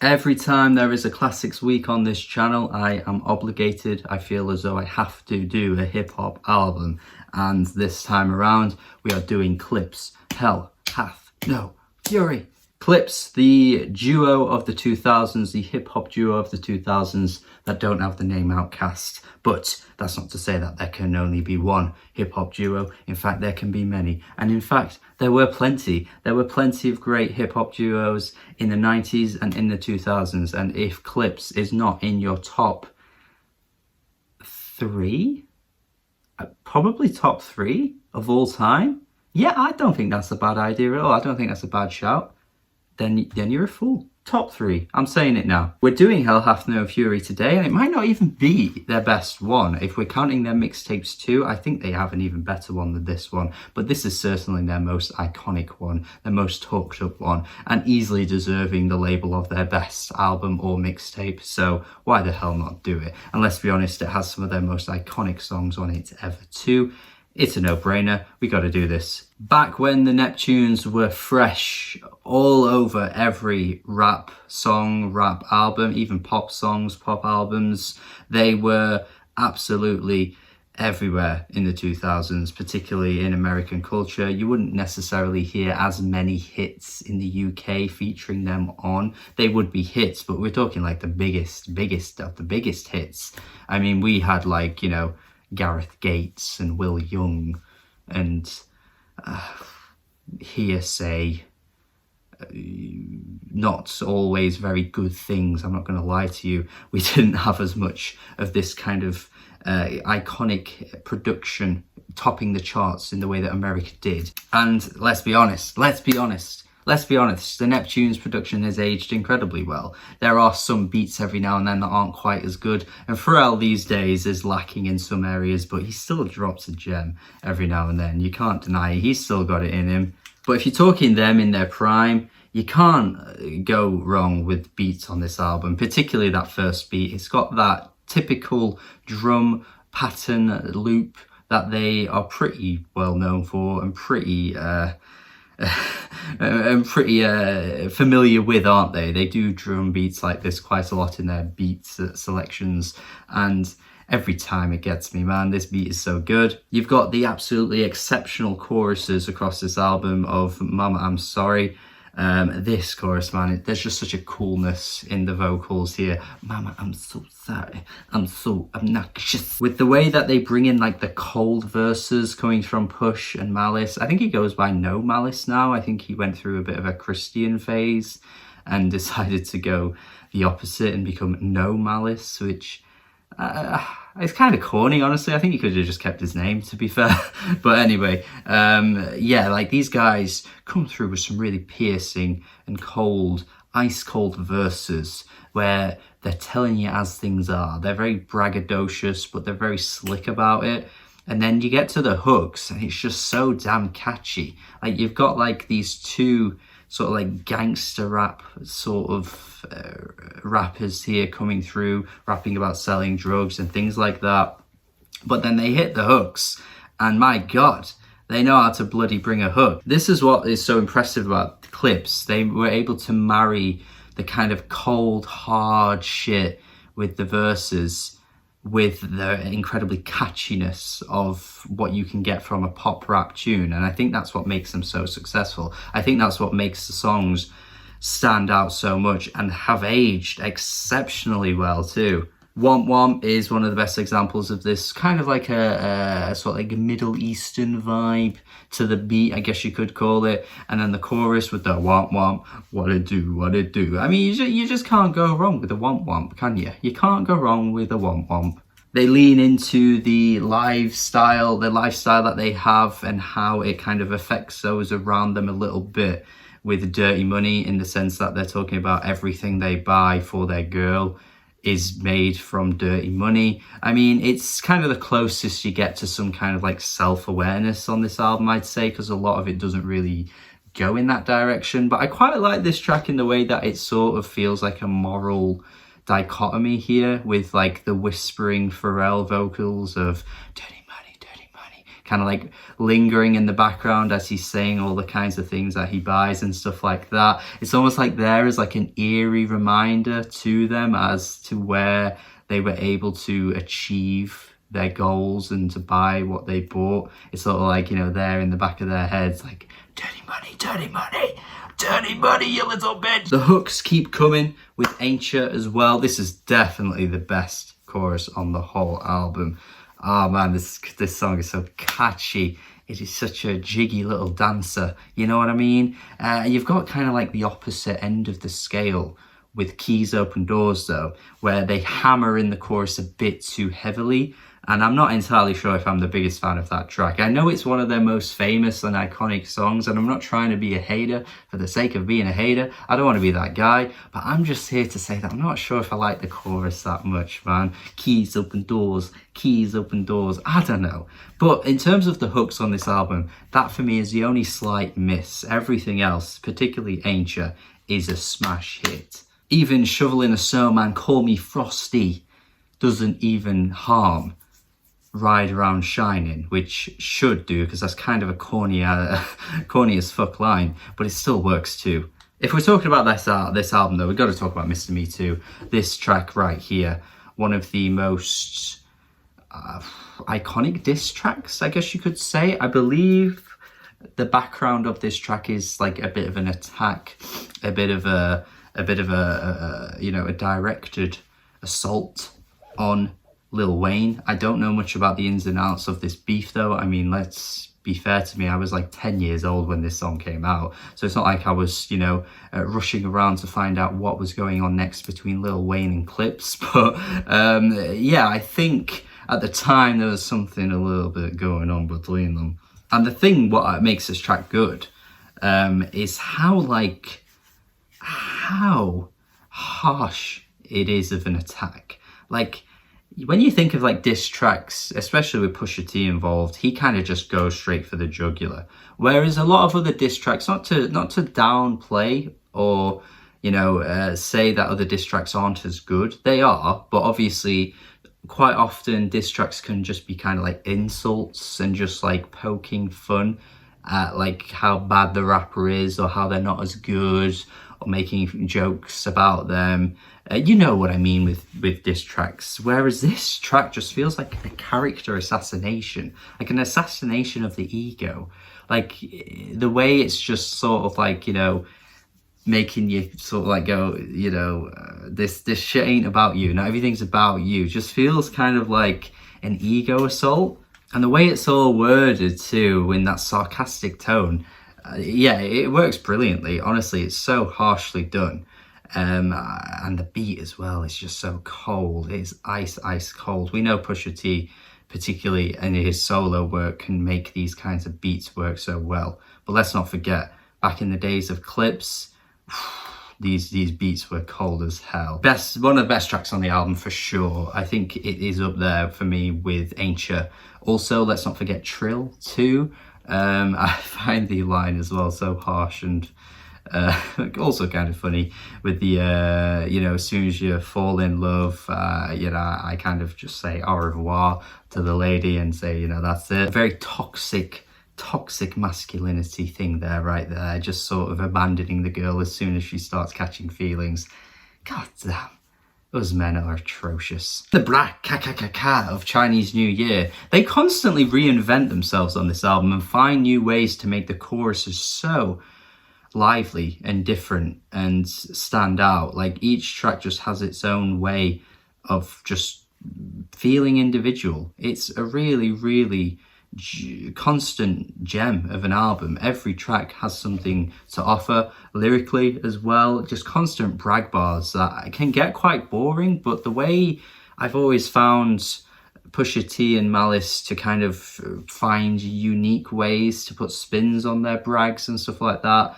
Every time there is a classics week on this channel, I am obligated, I feel as though I have to do a hip hop album. And this time around, we are doing Clipse, Hell Hath No Fury. Clipse, the duo of the 2000s, the hip hop duo of the 2000s that don't have the name Outkast. But that's not to say that there can only be one hip hop duo. In fact, there can be many. And in fact, there were plenty. There were plenty of great hip hop duos in the 90s and in the 2000s. And if Clipse is not in your top three, probably top three of all time, yeah, I don't think that's a bad idea at all. I don't think that's a bad shout. Then you're a fool. Top three. I'm saying it now. We're doing Hell Hath No Fury today, and it might not even be their best one. If we're counting their mixtapes too, I think they have an even better one than this one. But this is certainly their most iconic one, their most hooked up one, and easily deserving the label of their best album or mixtape. So why the hell not do it? And let's be honest, it has some of their most iconic songs on it ever too. It's a no-brainer, we gotta do this. Back when the Neptunes were fresh all over every rap song, rap album, even pop songs, pop albums, they were absolutely everywhere in the 2000s, particularly in American culture. You wouldn't necessarily hear as many hits in the UK featuring them on. They would be hits, but we're talking like the biggest of the biggest hits. I mean, we had like, you know, Gareth Gates and Will Young and Hearsay, not always very good things, I'm not going to lie to you. We didn't have as much of this kind of iconic production topping the charts in the way that America did. And let's be honest, the Neptunes production has aged incredibly well. There are some beats every now and then that aren't quite as good, and Pharrell these days is lacking in some areas, but he still drops a gem every now and then. You can't deny it. He's still got it in him. But if you're talking them in their prime, you can't go wrong with beats on this album, particularly that first beat. It's got that typical drum pattern loop that they are pretty well known for and pretty familiar with, aren't they? They do drum beats like this quite a lot in their beat selections, and every time it gets me, man. This beat is so good. You've got the absolutely exceptional choruses across this album of Mama I'm Sorry. This chorus, man, there's just such a coolness in the vocals here. Mama, I'm so sorry. I'm so obnoxious. With the way that they bring in like the cold verses coming from Push and Malice. I think he goes by No Malice now. I think he went through a bit of a Christian phase and decided to go the opposite and become No Malice, which it's kind of corny, honestly. I think he could have just kept his name, to be fair. But anyway, yeah, like these guys come through with some really piercing and cold, ice cold verses where they're telling you as things are. They're very braggadocious, but they're very slick about it. And then you get to the hooks and it's just so damn catchy. Like you've got like these two sort of like gangster rap sort of rappers here coming through, rapping about selling drugs and things like that. But then they hit the hooks and my God, they know how to bloody bring a hook. This is what is so impressive about Clipse. They were able to marry the kind of cold, hard shit with the verses with the incredibly catchiness of what you can get from a pop rap tune. And I think that's what makes them so successful. I think that's what makes the songs stand out so much and have aged exceptionally well too. Womp Womp is one of the best examples of this, kind of like a sort of like a Middle Eastern vibe to the beat, I guess you could call it. And then the chorus with the womp womp, what it do, what it do. I mean, you just can't go wrong with the womp womp, can you? You can't go wrong with the womp womp. They lean into the lifestyle that they have and how it kind of affects those around them a little bit with Dirty Money, in the sense that they're talking about everything they buy for their girl is made from dirty money. I mean, it's kind of the closest you get to some kind of like self-awareness on this album, I'd say, because a lot of it doesn't really go in that direction. But I quite like this track in the way that it sort of feels like a moral dichotomy here, with like the whispering Pharrell vocals of dirty money, kind of like lingering in the background as he's saying all the kinds of things that he buys and stuff like that. It's almost like there is like an eerie reminder to them as to where they were able to achieve their goals and to buy what they bought. It's sort of like, you know, there in the back of their heads, like, dirty money, dirty money, dirty money, you little bitch. The hooks keep coming with Ancient as well. This is definitely the best chorus on the whole album. Oh man, this song is so catchy. It is such a jiggy little dancer, you know what I mean? You've got kind of like the opposite end of the scale with Keys Open Doors though, where they hammer in the chorus a bit too heavily. And I'm not entirely sure if I'm the biggest fan of that track. I know it's one of their most famous and iconic songs, and I'm not trying to be a hater for the sake of being a hater. I don't want to be that guy, but I'm just here to say that I'm not sure if I like the chorus that much, man. Keys open doors, keys open doors, I don't know. But in terms of the hooks on this album, that for me is the only slight miss. Everything else, particularly Ancient, is a smash hit. Even Shovel in a Snowman, Call Me Frosty doesn't even harm Ride Around Shining, which should do, because that's kind of a corny as fuck line, but it still works too. If we're talking about this album though, we've got to talk about Mr. Me Too. This track right here, one of the most iconic diss tracks, I guess you could say. I believe the background of this track is like a bit of an attack, a bit of a you know, a directed assault on Lil Wayne. I don't know much about the ins and outs of this beef though. I mean, let's be fair to me, I was like 10 years old when this song came out, so it's not like I was, you know, rushing around to find out what was going on next between Lil Wayne and Clipse. But yeah, I think at the time there was something a little bit going on between them. And the thing what makes this track good is how harsh it is of an attack. Like, when you think of like diss tracks, especially with Pusha T involved, he kind of just goes straight for the jugular. Whereas a lot of other diss tracks, not to downplay or, you know, say that other diss tracks aren't as good. They are, but obviously quite often diss tracks can just be kind of like insults and just like poking fun at like how bad the rapper is or how they're not as good, or making jokes about them. You know what I mean with diss tracks. Whereas this track just feels like a character assassination, like an assassination of the ego. Like the way it's just sort of like, you know, making you sort of like go, you know, this shit ain't about you. Not everything's about you. Just feels kind of like an ego assault. And the way it's all worded too, in that sarcastic tone, yeah, it works brilliantly. Honestly, it's so harshly done. And the beat as well is just so cold. It's ice cold. We know Pusha T, particularly in his solo work, can make these kinds of beats work so well. But let's not forget, back in the days of Clipse, these beats were cold as hell. One of the best tracks on the album for sure. I think it is up there for me with Ancient. Also, let's not forget Trill too. I find the line as well so harsh and also kind of funny with the you know, as soon as you fall in love, you know, I kind of just say au revoir to the lady and say, you know, that's it. Very toxic masculinity thing there, right there, just sort of abandoning the girl as soon as she starts catching feelings. God damn, those men are atrocious. The black ka of Chinese New Year, they constantly reinvent themselves on this album and find new ways to make the choruses so lively and different and stand out. Like each track just has its own way of just feeling individual. It's a really constant gem of an album. Every track has something to offer lyrically as well, just constant brag bars that can get quite boring, but the way I've always found Pusha T and Malice to kind of find unique ways to put spins on their brags and stuff like that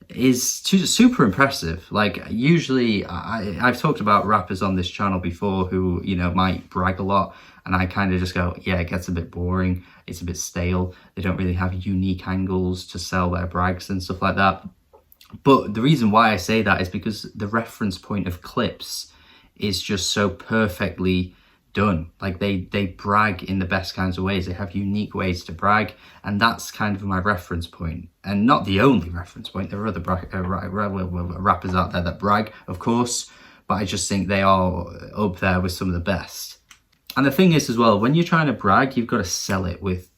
is super impressive. Like usually I've talked about rappers on this channel before who, you know, might brag a lot, and I kind of just go, yeah, it gets a bit boring, it's a bit stale, they don't really have unique angles to sell their brags and stuff like that. But the reason why I say that is because the reference point of Clipse is just so perfectly done. Like they brag in the best kinds of ways. They have unique ways to brag, and that's kind of my reference point, and not the only reference point. There are other rappers out there that brag, of course, but I just think they are up there with some of the best. And the thing is as well, when you're trying to brag, you've got to sell it with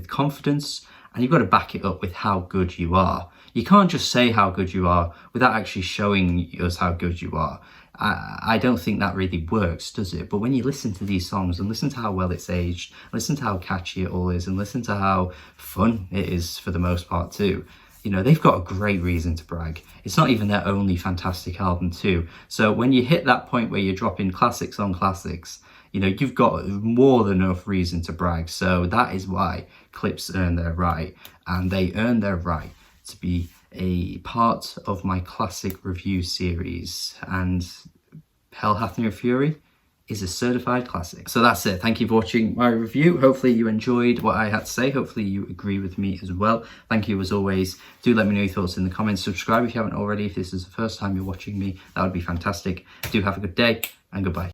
confidence, and you've got to back it up with how good you are. You can't just say how good you are without actually showing us how good you are. I don't think that really works, does it? But when you listen to these songs and listen to how well it's aged, listen to how catchy it all is, and listen to how fun it is for the most part too, you know, they've got a great reason to brag. It's not even their only fantastic album too. So when you hit that point where you're dropping classics on classics, you know, you've got more than enough reason to brag. So that is why Clipse earned their right, and they earned their right to be a part of my classic review series. And Hell Hath No Fury is a certified classic. So that's it. Thank you for watching my review. Hopefully you enjoyed what I had to say. Hopefully you agree with me as well. Thank you as always. Do let me know your thoughts in the comments. Subscribe if you haven't already. If this is the first time you're watching me, that would be fantastic. Do have a good day, and goodbye.